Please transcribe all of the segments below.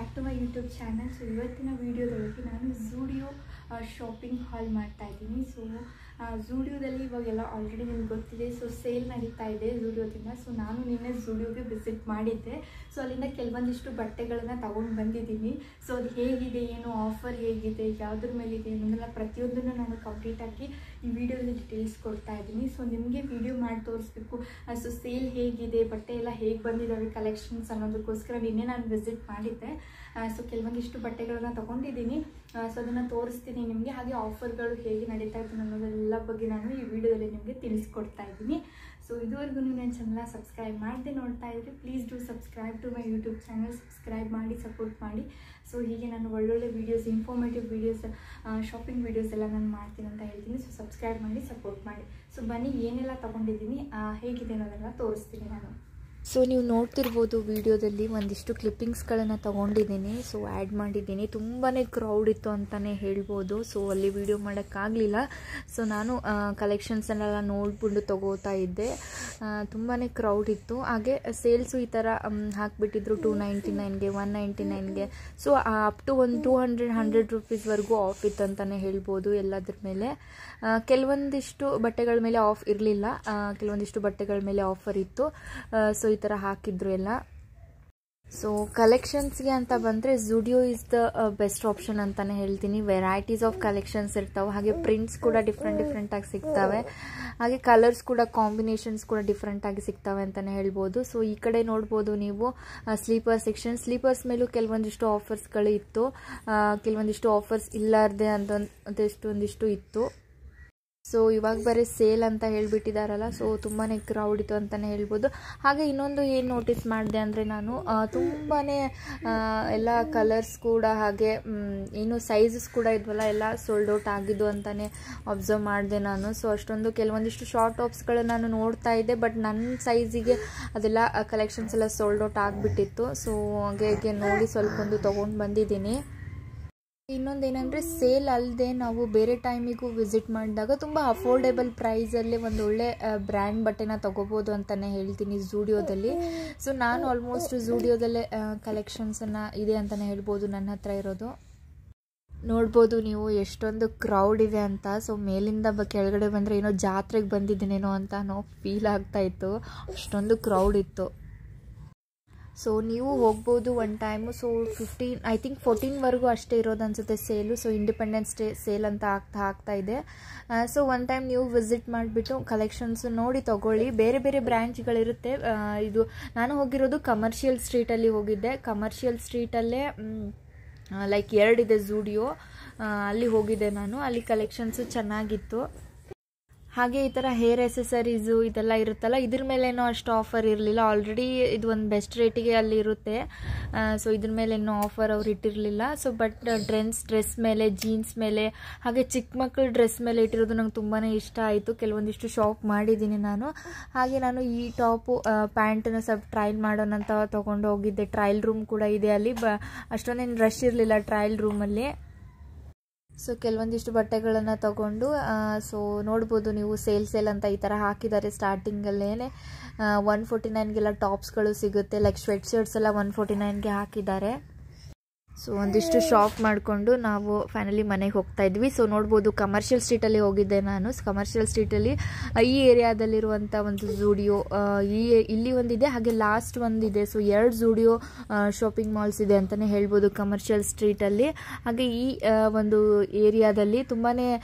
Back to my YouTube channel. So ಇವತ್ತಿನ ವೀಡಿಯೋದೊಳಗೆ ನಾನು ಝೂಡಿಯೋ ಶಾಪಿಂಗ್ ಹಾಲ್ ಮಾಡ್ತಾ ಇದ್ದೀನಿ. ಸೊ ಝೂಡಿಯೋದಲ್ಲಿ ಇವಾಗೆಲ್ಲ ಆಲ್ರೆಡಿ ನಿಮ್ಗೆ ಗೊತ್ತಿದೆ, ಸೊ ಸೇಲ್ ನಡೀತಾ ಇದೆ ಝೂಡಿಯೋದಿಂದ. ಸೊ ನಾನು ನಿನ್ನೆ ಝೂಡಿಯೋಗೆ ವಿಸಿಟ್ ಮಾಡಿದ್ದೆ. ಸೊ ಅಲ್ಲಿಂದ ಕೆಲವೊಂದಿಷ್ಟು ಬಟ್ಟೆಗಳನ್ನು ತಗೊಂಡು ಬಂದಿದ್ದೀನಿ. ಸೊ ಅದು ಹೇಗಿದೆ, ಏನು ಆಫರ್ ಹೇಗಿದೆ, ಯಾವುದ್ರ ಮೇಲಿದೆ ಅನ್ನೋದೆಲ್ಲ ಪ್ರತಿಯೊಂದನ್ನು ನಾನು ಕಂಪ್ಲೀಟಾಗಿ ಈ ವಿಡಿಯೋದಲ್ಲಿ ಡೀಟೇಲ್ಸ್ ಕೊಡ್ತಾ ಇದ್ದೀನಿ. ಸೊ ನಿಮಗೆ ವಿಡಿಯೋ ಮಾಡಿ ತೋರಿಸ್ಬೇಕು, ಸೊ ಸೇಲ್ ಹೇಗಿದೆ, ಬಟ್ಟೆ ಎಲ್ಲ ಹೇಗೆ ಬಂದಿದ್ದಾವೆ ಕಲೆಕ್ಷನ್ಸ್ ಅನ್ನೋದಕ್ಕೋಸ್ಕರ ನಿನ್ನೆ ನಾನು ವಿಸಿಟ್ ಮಾಡಿದ್ದೆ. ಸೊ ಕೆಲವೊಂದಿಷ್ಟು ಬಟ್ಟೆಗಳನ್ನ ತೊಗೊಂಡಿದ್ದೀನಿ. ಸೊ ಅದನ್ನು ತೋರಿಸ್ತೀನಿ ನಿಮಗೆ. ಹಾಗೆ ಆಫರ್ಗಳು ಹೇಗೆ ನಡೀತಾ ಇದ್ದೀನಿ ಅನ್ನೋದೆಲ್ಲ ಬಗ್ಗೆ ನಾನು ಈ ವಿಡಿಯೋದಲ್ಲಿ ನಿಮಗೆ ತಿಳಿಸ್ಕೊಡ್ತಾ ಇದ್ದೀನಿ. ಸೊ ಇದುವರೆಗೂ ನೀವು ನನ್ನ ಚಾನಲ್ನ ಸಬ್ಸ್ಕ್ರೈಬ್ ಮಾಡದೆ ನೋಡ್ತಾ ಇದ್ದರೆ please do subscribe to my YouTube channel. Subscribe ಮಾಡಿ, ಸಪೋರ್ಟ್ ಮಾಡಿ. ಸೊ ಹೀಗೆ ನಾನು ಒಳ್ಳೊಳ್ಳೆ videos, informative videos, shopping videos ಎಲ್ಲ ನಾನು ಮಾಡ್ತೀನಿ ಅಂತ ಹೇಳ್ತೀನಿ. ಸೊ ಸಬ್ಸ್ಕ್ರೈಬ್ ಮಾಡಿ, ಸಪೋರ್ಟ್ ಮಾಡಿ. ಸೊ ಬನ್ನಿ, ಏನೆಲ್ಲ ತೊಗೊಂಡಿದ್ದೀನಿ, ಹೇಗಿದೆ ಅನ್ನೋದೆಲ್ಲ ತೋರಿಸ್ತೀನಿ ನಾನು. ಸೊ ನೀವು ನೋಡ್ತಿರ್ಬೋದು ವಿಡಿಯೋದಲ್ಲಿ ಒಂದಿಷ್ಟು ಕ್ಲಿಪ್ಪಿಂಗ್ಸ್ಗಳನ್ನು ತೊಗೊಂಡಿದ್ದೀನಿ. ಸೊ ಆ್ಯಡ್ ಮಾಡಿದ್ದೀನಿ. ತುಂಬಾ ಕ್ರೌಡ್ ಇತ್ತು ಅಂತಲೇ ಹೇಳ್ಬೋದು. ಸೊ ಅಲ್ಲಿ ವಿಡಿಯೋ ಮಾಡೋಕ್ಕಾಗಲಿಲ್ಲ. ಸೊ ನಾನು ಕಲೆಕ್ಷನ್ಸನ್ನೆಲ್ಲ ನೋಡ್ಬಿಟ್ಟು ತೊಗೋತಾ ಇದ್ದೆ. ತುಂಬಾ ಕ್ರೌಡ್ ಇತ್ತು. ಹಾಗೆ ಸೇಲ್ಸು ಈ ಥರ ಹಾಕಿಬಿಟ್ಟಿದ್ರು 299ಗೆ, 199ಗೆ. ಸೊ ಅಪ್ ಟು ಒಂದು 200 ರೂಪೀಸ್ವರೆಗೂ ಆಫ್ ಇತ್ತು ಅಂತಲೇ ಹೇಳ್ಬೋದು ಎಲ್ಲದ್ರ ಮೇಲೆ. ಕೆಲವೊಂದಿಷ್ಟು ಬಟ್ಟೆಗಳ ಮೇಲೆ ಆಫ್ ಇರಲಿಲ್ಲ, ಕೆಲವೊಂದಿಷ್ಟು ಬಟ್ಟೆಗಳ ಮೇಲೆ ಆಫರ್ ಇತ್ತು. ಸೊ ಈ ಥರ ಹಾಕಿದ್ರು ಎಲ್ಲ. ಸೊ ಕಲೆಕ್ಷನ್ಸ್ಗೆ ಅಂತ ಬಂದರೆ ಝೂಡಿಯೋ ಇಸ್ ದ ಬೆಸ್ಟ್ ಆಪ್ಷನ್ ಅಂತಲೇ ಹೇಳ್ತೀನಿ. ವೆರೈಟೀಸ್ ಆಫ್ ಕಲೆಕ್ಷನ್ಸ್ ಇರ್ತಾವೆ. ಹಾಗೆ ಪ್ರಿಂಟ್ಸ್ ಕೂಡ ಡಿಫ್ರೆಂಟಾಗಿ ಸಿಗ್ತವೆ. ಹಾಗೆ ಕಲರ್ಸ್ ಕೂಡ, ಕಾಂಬಿನೇಷನ್ಸ್ ಕೂಡ ಡಿಫ್ರೆಂಟಾಗಿ ಸಿಗ್ತವೆ ಅಂತಲೇ ಹೇಳ್ಬೋದು. ಸೊ ಈ ಕಡೆ ನೋಡ್ಬೋದು ನೀವು ಸ್ಲೀಪರ್ ಸೆಕ್ಷನ್. ಸ್ಲೀಪರ್ಸ್ ಮೇಲೂ ಕೆಲವೊಂದಿಷ್ಟು ಆಫರ್ಸ್ಗಳು ಇತ್ತು, ಕೆಲವೊಂದಿಷ್ಟು ಆಫರ್ಸ್ ಇಲ್ಲಾರ್ದೆ ಒಂದಿಷ್ಟು ಇತ್ತು. ಸೊ ಇವಾಗ ಬರೀ ಸೇಲ್ ಅಂತ ಹೇಳ್ಬಿಟ್ಟಿದ್ದಾರಲ್ಲ, ಸೊ ತುಂಬಾ ಕ್ರೌಡ್ ಇತ್ತು ಅಂತಲೇ ಹೇಳ್ಬೋದು. ಹಾಗೆ ಇನ್ನೊಂದು ಏನು ನೋಟಿಸ್ ಮಾಡಿದೆ ಅಂದರೆ, ನಾನು ತುಂಬಾ ಎಲ್ಲ ಕಲರ್ಸ್ ಕೂಡ, ಹಾಗೆ ಏನು ಸೈಜಸ್ ಕೂಡ ಇದ್ವಲ್ಲ, ಎಲ್ಲ ಸೋಲ್ಡ್ ಔಟ್ ಆಗಿದ್ದು ಅಂತಲೇ ಅಬ್ಸರ್ವ್ ಮಾಡಿದೆ ನಾನು. ಸೊ ಅಷ್ಟೊಂದು ಕೆಲವೊಂದಿಷ್ಟು ಶಾರ್ಟ್ ಟಾಪ್ಸ್ಗಳು ನಾನು ನೋಡ್ತಾ ಇದ್ದೆ, ಬಟ್ ನನ್ನ ಸೈಜಿಗೆ ಅದೆಲ್ಲ ಕಲೆಕ್ಷನ್ಸ್ ಎಲ್ಲ ಸೋಲ್ಡ್ ಔಟ್ ಆಗಿಬಿಟ್ಟಿತ್ತು. ಸೊ ಹಾಗೆ ನೋಡಿ ಸ್ವಲ್ಪ ಒಂದು ತೊಗೊಂಡು ಬಂದಿದ್ದೀನಿ. ಇನ್ನೊಂದೇನೆಂದರೆ, ಸೇಲ್ ಅಲ್ಲದೆ ನಾವು ಬೇರೆ ಟೈಮಿಗೂ ವಿಸಿಟ್ ಮಾಡಿದಾಗ ತುಂಬ ಅಫೋರ್ಡೆಬಲ್ ಪ್ರೈಸಲ್ಲಿ ಒಂದು ಒಳ್ಳೆ ಬ್ರ್ಯಾಂಡ್ ಬಟ್ಟೆನ ತೊಗೋಬೋದು ಅಂತಲೇ ಹೇಳ್ತೀನಿ ಝೂಡಿಯೋದಲ್ಲಿ. ಸೊ ನಾನು ಆಲ್ಮೋಸ್ಟ್ ಝೂಡಿಯೋದಲ್ಲೇ ಕಲೆಕ್ಷನ್ಸನ್ನು ಇದೆ ಅಂತಲೇ ಹೇಳ್ಬೋದು ನನ್ನ ಹತ್ರ ಇರೋದು. ನೋಡ್ಬೋದು ನೀವು ಎಷ್ಟೊಂದು ಕ್ರೌಡ್ ಇದೆ ಅಂತ. ಸೊ ಮೇಲಿಂದ ಕೆಳಗಡೆ ಬಂದರೆ ಏನೋ ಜಾತ್ರೆಗೆ ಬಂದಿದ್ದೀನೇನೋ ಅಂತ ಫೀಲ್ ಆಗ್ತಾಯಿತ್ತು, ಅಷ್ಟೊಂದು ಕ್ರೌಡ್ ಇತ್ತು. ಸೊ ನೀವು ಹೋಗ್ಬೋದು ಒನ್ ಟೈಮು. ಸೊ 14ವರೆಗೂ ಅಷ್ಟೇ ಇರೋದು ಅನಿಸುತ್ತೆ sale. So independence day sale ಅಂತ ಆಗ್ತಾ ಇದೆ. ಸೊ ಒನ್ ಟೈಮ್ ನೀವು ವಿಸಿಟ್ ಮಾಡಿಬಿಟ್ಟು ಕಲೆಕ್ಷನ್ಸ್ ನೋಡಿ ತೊಗೊಳ್ಳಿ. ಬೇರೆ ಬೇರೆ ಬ್ರ್ಯಾಂಚ್ಗಳಿರುತ್ತೆ. ಇದು ನಾನು ಹೋಗಿರೋದು ಕಮರ್ಷಿಯಲ್ ಸ್ಟ್ರೀಟಲ್ಲಿ ಹೋಗಿದ್ದೆ. ಕಮರ್ಷಿಯಲ್ ಸ್ಟ್ರೀಟಲ್ಲೇ ಲೈಕ್ 2 ಇದೆ ಝೂಡಿಯೋ, ಅಲ್ಲಿ ಹೋಗಿದ್ದೆ ನಾನು. ಅಲ್ಲಿ ಕಲೆಕ್ಷನ್ಸು ಚೆನ್ನಾಗಿತ್ತು. ಹಾಗೆ ಈ ಥರ ಹೇರ್ ಎಸೆಸರೀಸು ಇದೆಲ್ಲ ಇರುತ್ತಲ್ಲ, ಇದ್ರ ಮೇಲೇನೋ ಅಷ್ಟು ಆಫರ್ ಇರಲಿಲ್ಲ. ಆಲ್ರೆಡಿ ಇದು ಒಂದು ಬೆಸ್ಟ್ ರೇಟಿಗೆ ಅಲ್ಲಿ ಇರುತ್ತೆ. ಸೊ ಇದ್ರ ಮೇಲೆ ಏನೋ ಆಫರ್ ಅವ್ರು ಇಟ್ಟಿರಲಿಲ್ಲ. ಸೊ ಬಟ್ ಡ್ರೆಸ್ ಮೇಲೆ, ಜೀನ್ಸ್ ಮೇಲೆ, ಹಾಗೆ ಚಿಕ್ಕ ಮಕ್ಕಳ ಡ್ರೆಸ್ ಮೇಲೆ ಇಟ್ಟಿರೋದು ನಂಗೆ ತುಂಬಾ ಇಷ್ಟ ಆಯಿತು. ಕೆಲವೊಂದಿಷ್ಟು ಶಾಪ್ ಮಾಡಿದ್ದೀನಿ ನಾನು. ಹಾಗೆ ನಾನು ಈ ಟಾಪು, ಪ್ಯಾಂಟನ್ನು ಸ್ವಲ್ಪ ಟ್ರಯಲ್ ಮಾಡೋಣ ಅಂತ ತೊಗೊಂಡು ಹೋಗಿದ್ದೆ. ಟ್ರಯಲ್ ರೂಮ್ ಕೂಡ ಇದೆ ಅಲ್ಲಿ. ಅಷ್ಟೊಂದೇನು ರಶ್ ಇರಲಿಲ್ಲ ಟ್ರಯಲ್ ರೂಮಲ್ಲಿ. ಸೊ ಕೆಲವೊಂದಿಷ್ಟು ಬಟ್ಟೆಗಳನ್ನು ತಗೊಂಡು, ಸೊ ನೋಡ್ಬೋದು ನೀವು ಸೇಲ್ ಅಂತ ಈ ಥರ ಹಾಕಿದ್ದಾರೆ. ಸ್ಟಾರ್ಟಿಂಗಲ್ಲೇ 149ಗೆಲ್ಲ ಟಾಪ್ಸ್ಗಳು ಸಿಗುತ್ತೆ. ಲೈಕ್ ಸ್ವೆಟ್ ಶರ್ಟ್ಸ್ ಎಲ್ಲ 149ಗೆ ಹಾಕಿದ್ದಾರೆ. ಸೊ ಒಂದಿಷ್ಟು ಶಾಪ್ ಮಾಡಿಕೊಂಡು ನಾವು ಫೈನಲಿ ಮನೆಗೆ ಹೋಗ್ತಾ ಇದ್ವಿ. ಸೊ ನೋಡ್ಬೋದು ಕಮರ್ಷಿಯಲ್ ಸ್ಟ್ರೀಟಲ್ಲಿ ಹೋಗಿದ್ದೆ ನಾನು. ಕಮರ್ಷಿಯಲ್ ಸ್ಟ್ರೀಟಲ್ಲಿ ಈ ಏರಿಯಾದಲ್ಲಿರುವಂಥ ಒಂದು ಝೂಡಿಯೋ ಇಲ್ಲಿ ಒಂದಿದೆ, ಹಾಗೆ ಲಾಸ್ಟ್ ಒಂದಿದೆ. ಸೊ 2 ಝೂಡಿಯೋ ಶಾಪಿಂಗ್ ಮಾಲ್ಸ್ ಇದೆ ಅಂತಲೇ ಹೇಳ್ಬೋದು ಕಮರ್ಷಿಯಲ್ ಸ್ಟ್ರೀಟಲ್ಲಿ. ಹಾಗೆ ಈ ಒಂದು ಏರಿಯಾದಲ್ಲಿ ತುಂಬಾ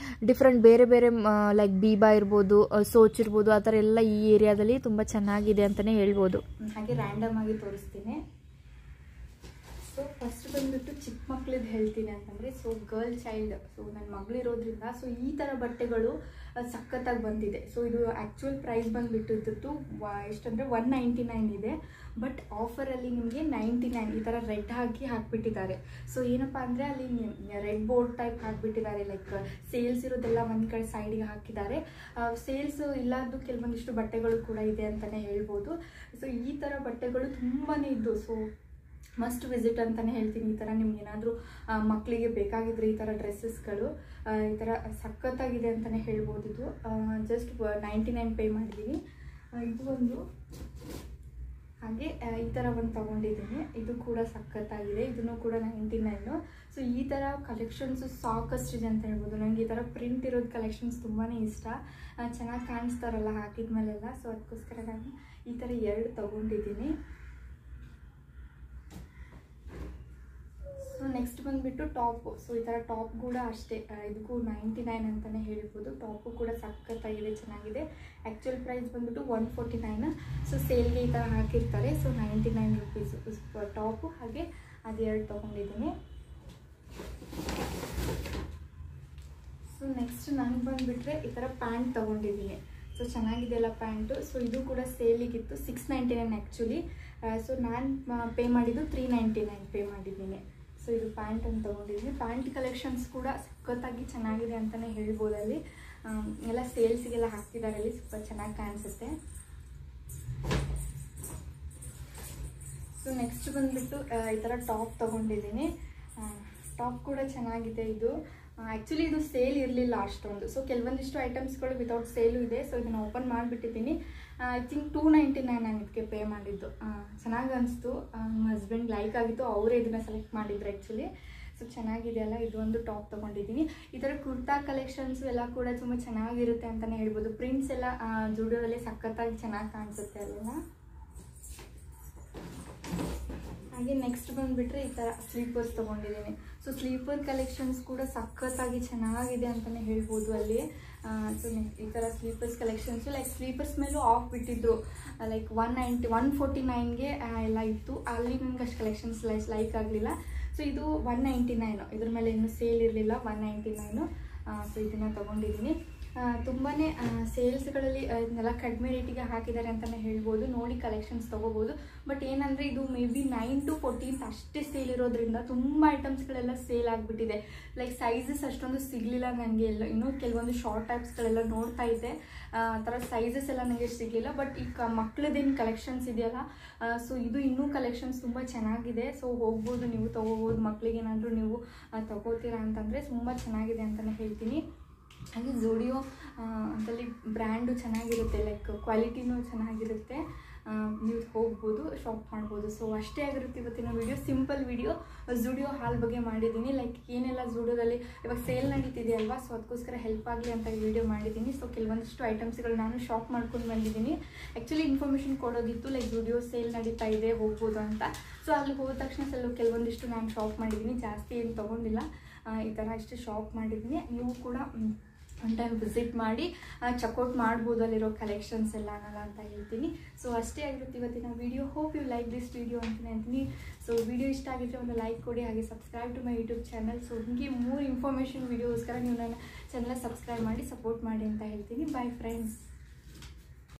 ಡಿಫ್ರೆಂಟ್ ಬೇರೆ ಬೇರೆ ಲೈಕ್ ಬೀಬಾ ಇರ್ಬೋದು, ಸೋಚ್ ಇರ್ಬೋದು, ಆ ಥರ ಎಲ್ಲ ಈ ಏರಿಯಾದಲ್ಲಿ ತುಂಬ ಚೆನ್ನಾಗಿದೆ ಅಂತಲೇ ಹೇಳ್ಬೋದು. ಹಾಗೆ ರ್ಯಾಂಡಮ್ ಆಗಿ ತೋರಿಸ್ತೀನಿ. ಸೊ ಫಸ್ಟ್ ಬಂದುಬಿಟ್ಟು ಚಿಕ್ಕ ಮಕ್ಕಳದ್ದು ಹೇಳ್ತೀನಿ ಅಂತಂದರೆ, ಸೊ ಗರ್ಲ್ ಚೈಲ್ಡ್, ಸೊ ನನ್ನ ಮಗಳಿರೋದ್ರಿಂದ ಸೊ ಈ ಥರ ಬಟ್ಟೆಗಳು ಸಖತ್ತಾಗಿ ಬಂದಿದೆ. ಸೊ ಇದು ಆ್ಯಕ್ಚುಯಲ್ ಪ್ರೈಸ್ ಬಂದುಬಿಟ್ಟಿದ್ದು ಎಷ್ಟಂದರೆ 199 ಇದೆ. ಬಟ್ ಆಫರಲ್ಲಿ ನಿಮಗೆ 99 ಈ ಥರ ರೆಡ್ ಹಾಕಿಬಿಟ್ಟಿದ್ದಾರೆ. ಸೊ ಏನಪ್ಪ ಅಂದರೆ ಅಲ್ಲಿ ರೆಡ್ ಬೋರ್ಡ್ ಟೈಪ್ ಹಾಕಿಬಿಟ್ಟಿದ್ದಾರೆ. ಲೈಕ್ ಸೇಲ್ಸ್ ಇರೋದೆಲ್ಲ ಒಂದು ಕಡೆ ಸೈಡಿಗೆ ಹಾಕಿದ್ದಾರೆ. ಸೇಲ್ಸ್ ಇಲ್ಲದ್ದು ಕೆಲವೊಂದಿಷ್ಟು ಬಟ್ಟೆಗಳು ಕೂಡ ಇದೆ ಅಂತಲೇ ಹೇಳ್ಬೋದು. ಸೊ ಈ ಥರ ಬಟ್ಟೆಗಳು ತುಂಬಾ ಇದ್ದು, ಸೊ ಮಸ್ಟ್ ವಿಸಿಟ್ ಅಂತಲೇ ಹೇಳ್ತೀನಿ. ಈ ಥರ ನಿಮ್ಗೆ ಏನಾದರೂ ಮಕ್ಕಳಿಗೆ ಬೇಕಾಗಿದ್ರೆ ಈ ಥರ ಡ್ರೆಸ್ಸಸ್ಗಳು ಈ ಥರ ಸಖತ್ತಾಗಿದೆ ಅಂತಲೇ ಹೇಳ್ಬೋದು. ಇದು ಜಸ್ಟ್ 99 ಪೇ ಮಾಡಿದ್ದೀನಿ. ಇದು ಒಂದು ಹಾಗೆ ಈ ಥರ ಒಂದು ತೊಗೊಂಡಿದ್ದೀನಿ, ಇದು ಕೂಡ ಸಖತ್ತಾಗಿದೆ, ಇದನ್ನು ಕೂಡ 99. ಸೊ ಈ ಥರ ಕಲೆಕ್ಷನ್ಸು ಸಾಕಷ್ಟಿದೆ ಅಂತ ಹೇಳ್ಬೋದು. ನನಗೆ ಈ ಥರ ಪ್ರಿಂಟ್ ಇರೋದು ಕಲೆಕ್ಷನ್ಸ್ ತುಂಬಾ ಇಷ್ಟ, ಚೆನ್ನಾಗಿ ಕಾಣಿಸ್ತಾರಲ್ಲ ಹಾಕಿದ ಮೇಲೆಲ್ಲ. ಸೊ ಅದಕ್ಕೋಸ್ಕರ ನಾನು ಈ ಥರ 2 ತೊಗೊಂಡಿದ್ದೀನಿ. ಸೊ ನೆಕ್ಸ್ಟ್ ಬಂದುಬಿಟ್ಟು ಟಾಪು. ಸೊ ಈ ಥರ ಟಾಪ್ ಕೂಡ ಅಷ್ಟೇ, ಇದಕ್ಕೂ 99 ಅಂತಲೇ ಹೇಳ್ಬೋದು. ಟಾಪು ಕೂಡ ಸಖತ್ತಾಗಿದೆ, ಚೆನ್ನಾಗಿದೆ. ಆ್ಯಕ್ಚುಯಲ್ ಪ್ರೈಸ್ ಬಂದುಬಿಟ್ಟು 149. ಸೊ ಸೇಲ್ಗೆ ಈ ಥರ ಹಾಕಿರ್ತಾರೆ. ಸೊ 99 ರೂಪೀಸ್ ಟಾಪು, ಹಾಗೆ ಅದು 2 ತೊಗೊಂಡಿದ್ದೀನಿ. ಸೊ ನೆಕ್ಸ್ಟ್ ನನಗೆ ಬಂದುಬಿಟ್ರೆ ಈ ಥರ ಪ್ಯಾಂಟ್ ತೊಗೊಂಡಿದ್ದೀನಿ. So ಚೆನ್ನಾಗಿದೆಯಲ್ಲ pant. ಸೊ ಇದು ಕೂಡ ಸೇಲಿಗಿತ್ತು, 699 ಆ್ಯಕ್ಚುಲಿ. ಸೊ ನಾನು ಪೇ ಮಾಡಿದ್ದು 399 ಪೇ ಮಾಡಿದ್ದೀನಿ. ಸೊ ಇದು ಪ್ಯಾಂಟ್ ಅಂತ ತೊಗೊಂಡಿದ್ದೀನಿ. ಪ್ಯಾಂಟ್ ಕಲೆಕ್ಷನ್ಸ್ ಕೂಡ ಸಖತ್ತಾಗಿ ಚೆನ್ನಾಗಿದೆ ಅಂತಲೇ ಹೇಳ್ಬೋದು. ಅಲ್ಲಿ ಎಲ್ಲ ಸೇಲ್ಸಿಗೆಲ್ಲ ಹಾಕ್ತಿದ್ದಾರೆ, ಅಲ್ಲಿ ಸ್ವಲ್ಪ ಚೆನ್ನಾಗಿ ಕಾಣಿಸುತ್ತೆ. ಸೊ ನೆಕ್ಸ್ಟ್ ಬಂದುಬಿಟ್ಟು ಈ ಥರ ಟಾಪ್ ತೊಗೊಂಡಿದ್ದೀನಿ. ಟಾಪ್ ಕೂಡ ಚೆನ್ನಾಗಿದೆ. ಇದು ಆ್ಯಕ್ಚುಲಿ ಇದು ಸೇಲ್ ಇರಲಿಲ್ಲ ಅಷ್ಟೊಂದು. ಸೊ ಕೆಲವೊಂದಿಷ್ಟು ಐಟಮ್ಸ್ಗಳು ವಿತೌಟ್ ಸೇಲು ಇದೆ. ಸೊ ಇದನ್ನು ಓಪನ್ ಮಾಡಿಬಿಟ್ಟಿದ್ದೀನಿ. ಐ ಥಿಂಕ್ 299 ನಾನು ಇದಕ್ಕೆ ಪೇ ಮಾಡಿದ್ದು. ಚೆನ್ನಾಗಿ ಅನಿಸ್ತು, ನಮ್ಮ ಹಸ್ಬೆಂಡ್ ಲೈಕ್ ಆಗಿತ್ತು, ಅವರೇ ಇದನ್ನು ಸೆಲೆಕ್ಟ್ ಮಾಡಿದ್ರು ಆ್ಯಕ್ಚುಲಿ. ಸೊ ಚೆನ್ನಾಗಿದೆ ಅಲ್ಲ. ಇದು ಒಂದು ಟಾಪ್ ತೊಗೊಂಡಿದ್ದೀನಿ. ಈ ಥರ ಕುರ್ತಾ ಕಲೆಕ್ಷನ್ಸು ಎಲ್ಲ ಕೂಡ ತುಂಬ ಚೆನ್ನಾಗಿರುತ್ತೆ ಅಂತಲೇ ಹೇಳ್ಬೋದು. ಪ್ರಿಂಟ್ಸ್ ಎಲ್ಲ ಜುಡಿಯೋದಲ್ಲಿ ಸಖತ್ತಾಗಿ ಚೆನ್ನಾಗಿ ಕಾಣಿಸುತ್ತೆ ಅಲ್ಲೆಲ್ಲ. ಹಾಗೆ ನೆಕ್ಸ್ಟ್ ಬಂದುಬಿಟ್ರೆ ಈ ಥರ ಸ್ಲೀಪರ್ಸ್ ತೊಗೊಂಡಿದ್ದೀನಿ. ಸೊ ಸ್ಲೀಪರ್ ಕಲೆಕ್ಷನ್ಸ್ ಕೂಡ ಸಖತ್ತಾಗಿ ಚೆನ್ನಾಗಿದೆ ಅಂತಲೇ ಹೇಳ್ಬೋದು ಅಲ್ಲಿ. ಸೊ ಈ ಥರ ಸ್ಲೀಪರ್ಸ್ ಕಲೆಕ್ಷನ್ಸು ಲೈಕ್ ಸ್ಲೀಪರ್ಸ್ ಮೇಲೂ ಆಫ್ ಬಿಟ್ಟಿದ್ರು, ಲೈಕ್ 149ಗೆ ಎಲ್ಲ ಇತ್ತು. ಅಲ್ಲಿ ನನಗೆ ಅಷ್ಟು ಕಲೆಕ್ಷನ್ಸ್ ಲೈಕ್ ಆಗಲಿಲ್ಲ. ಸೊ ಇದು 199, ಇದ್ರ ಮೇಲೆ ಇನ್ನೂ ಸೇಲ್ ಇರಲಿಲ್ಲ, 199. ಸೊ ಇದನ್ನು ತೊಗೊಂಡಿದ್ದೀನಿ. ತುಂಬಾ ಸೇಲ್ಸ್ಗಳಲ್ಲಿ ಇದನ್ನೆಲ್ಲ ಕಡಿಮೆ ರೇಟಿಗೆ ಹಾಕಿದ್ದಾರೆ ಅಂತಲೇ ಹೇಳ್ಬೋದು. ನೋಡಿ ಕಲೆಕ್ಷನ್ಸ್ ತೊಗೋಬೋದು. ಬಟ್ ಏನಂದರೆ ಇದು ಮೇ ಬಿ 9 to 14 ಅಷ್ಟೇ ಸೇಲ್ ಇರೋದ್ರಿಂದ ತುಂಬ ಐಟಮ್ಸ್ಗಳೆಲ್ಲ ಸೇಲ್ ಆಗಿಬಿಟ್ಟಿದೆ. ಲೈಕ್ ಸೈಜಸ್ ಅಷ್ಟೊಂದು ಸಿಗಲಿಲ್ಲ ನನಗೆ. ಎಲ್ಲ ಇನ್ನೂ ಕೆಲವೊಂದು ಶಾರ್ಟ್ ಟೈಪ್ಸ್ಗಳೆಲ್ಲ ನೋಡ್ತಾ ಇದ್ದೆ, ಆ ಥರ ಸೈಜಸ್ ಎಲ್ಲ ನನಗೆ ಸಿಗಲಿಲ್ಲ. ಬಟ್ ಈಗ ಮಕ್ಕಳದ್ದೇನು ಕಲೆಕ್ಷನ್ಸ್ ಇದೆಯಲ್ಲ, ಸೊ ಇದು ಇನ್ನೂ ಕಲೆಕ್ಷನ್ಸ್ ತುಂಬ ಚೆನ್ನಾಗಿದೆ. ಸೊ ಹೋಗ್ಬೋದು, ನೀವು ತೊಗೋಬೋದು. ಮಕ್ಕಳಿಗೇನಾದರೂ ನೀವು ತೊಗೋತೀರಾ ಅಂತಂದರೆ ತುಂಬ ಚೆನ್ನಾಗಿದೆ ಅಂತಲೇ ಹೇಳ್ತೀನಿ. ಹಾಗೆ ಜುಡಿಯೋ ಅಂತಲ್ಲಿ ಬ್ರ್ಯಾಂಡು ಚೆನ್ನಾಗಿರುತ್ತೆ, ಲೈಕ್ ಕ್ವಾಲಿಟಿನೂ ಚೆನ್ನಾಗಿರುತ್ತೆ. ನೀವು ಹೋಗ್ಬೋದು, ಶಾಪ್ ಮಾಡ್ಬೋದು. ಸೊ ಅಷ್ಟೇ ಆಗಿರುತ್ತೆ ಇವತ್ತಿನ ವಿಡಿಯೋ. ಸಿಂಪಲ್ ವಿಡಿಯೋ, ಜುಡಿಯೋ ಹಾಲ್ ಬಗ್ಗೆ ಮಾಡಿದ್ದೀನಿ. ಲೈಕ್ ಏನೆಲ್ಲ ಜುಡಿಯೋದಲ್ಲಿ ಇವಾಗ ಸೇಲ್ ನಡೀತಿದೆಯಲ್ವಾ, ಸೊ ಅದಕ್ಕೋಸ್ಕರ ಹೆಲ್ಪ್ ಆಗಲಿ ಅಂತ ವಿಡಿಯೋ ಮಾಡಿದ್ದೀನಿ. ಸೊ ಕೆಲವೊಂದಿಷ್ಟು ಐಟಮ್ಸ್ಗಳು ನಾನು ಶಾಪ್ ಮಾಡ್ಕೊಂಡು ಬಂದಿದ್ದೀನಿ. ಆ್ಯಕ್ಚುಲಿ ಇನ್ಫಾರ್ಮೇಷನ್ ಕೊಡೋದಿತ್ತು, ಲೈಕ್ ಜುಡಿಯೋ ಸೇಲ್ ನಡೀತಾ ಇದೆ, ಹೋಗ್ಬೋದು ಅಂತ. ಸೊ ಅಲ್ಲಿ ಹೋದ ತಕ್ಷಣ ಕೆಲವೊಂದಿಷ್ಟು ನಾನು ಶಾಪ್ ಮಾಡಿದ್ದೀನಿ, ಜಾಸ್ತಿ ಏನು ತೊಗೊಂಡಿಲ್ಲ. ಈ ಥರ ಇಷ್ಟು ಶಾಪ್ ಮಾಡಿದ್ದೀನಿ. ನೀವು ಕೂಡ ಒನ್ ಟೈಮ್ ವಿಸಿಟ್ ಮಾಡಿ ಚೆಕ್ಔಟ್ ಮಾಡ್ಬೋದು ಅಲ್ಲಿರೋ ಕಲೆಕ್ಷನ್ಸ್ ಎಲ್ಲ ಅನ್ನಲ್ಲ ಅಂತ ಹೇಳ್ತೀನಿ. ಸೊ ಅಷ್ಟೇ ಆಗಿರುತ್ತೆ ಇವತ್ತಿನ video. Hope you like this video ಅಂತೀನಿ. ಸೊ ವಿಡಿಯೋ ಇಷ್ಟ ಆಗಿದ್ರೆ ಒಂದು ಲೈಕ್ ಕೊಡಿ, ಹಾಗೆ subscribe to my YouTube channel. So ಹೀಗೆ ಮೂರು ಇನ್ಫಾರ್ಮೇಷನ್ ವಿಡಿಯೋಸ್ಕರ ನೀವು ನನ್ನ ಚಾನಲ್ ಸಬ್ಸ್ಕ್ರೈಬ್ ಮಾಡಿ ಸಪೋರ್ಟ್ ಮಾಡಿ ಅಂತ ಹೇಳ್ತೀನಿ. By friends.